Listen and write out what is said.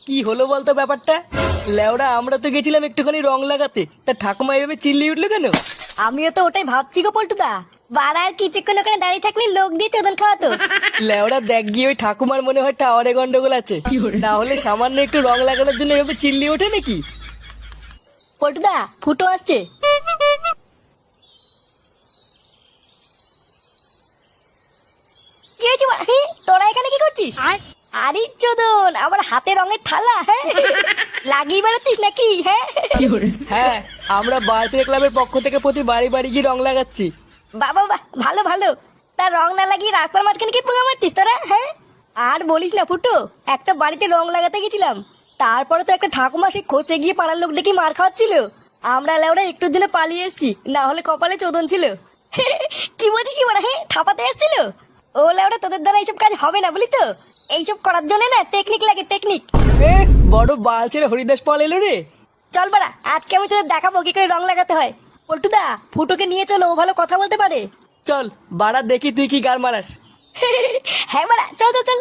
কি হলো বলতো ব্যাপারটা? লেওড়া আমরা তো গেছিলাম একটুখানি রং লাগাতে, তা ঠাকুমা এভাবে চিল্লিয়ে উঠলো কেন? আমিও তো ওটাই ভাবছি গো পল্টুদা। বাড়া আর কিছুক্ষণ ওখানে দাঁড়িয়ে থাকলে লোক দিয়ে চোদন খাওয়াতো। লেওড়া দেখ গিয়ে ওই ঠাকুমার মনে হয় টাওয়ারে গন্ডগোল আছে, না হলে সামান্য একটু রং লাগানোর জন্য এভাবে চিল্লিয়ে ওঠে নাকি? পল্টুদা, ফুটো আসছে। কি হয়েছে বাড়া? তোরা এখানে কি করছিস? আরে চোদন, আমার হাতে রঙের থালা। হ্যাঁ, লাগিয়ে বেড়াচ্ছিস নাকি? হ্যাঁ, হ্যাঁ, আমরা বালচের ক্লাবের পক্ষ থেকে প্রতি বাড়ি বাড়ি গিয়ে রং লাগাচ্ছি। বাবা বাহ, ভালো ভালো। তার রং না লাগিয়ে রাস্তার মাঝখানে কি পুঙ্গা মারতিস তোরা? হ্যাঁ, আর বলিস না ফুটো, একটা বাড়িতে রং লাগাতে গেছিলাম, তারপরে তো একটা ঠাকুমা সে খোঁচে গিয়ে পাড়ার লোক ডেকে মার খাওয়াচ্ছিল। আমরা লেওরা একটুর জন্য পালিয়ে এসেছি, না হলে কপালে চোদন ছিল। কি বলছিস কি বড়? হ্যাঁ, ঠাপাতে এসেছিল। ও লেওরা, তোদের দ্বারা এইসব কাজ হবে না বলি তো। এইসব করার জন্য না টেকনিক লাগে, টেকনিক। এ বড় বালচের হরিদাস পাল এলো রে। চল বাড়া, আজকে আমি তোদের দেখাবো কি করে রং লাগাতে হয়। পল্টুদা, ফুটোকে নিয়ে চলো, ও ভালো কথা বলতে পারে। চল বাড়া দেখি তুই কি গার মারাস। হ্যাঁ বাড়া, চল চল চল।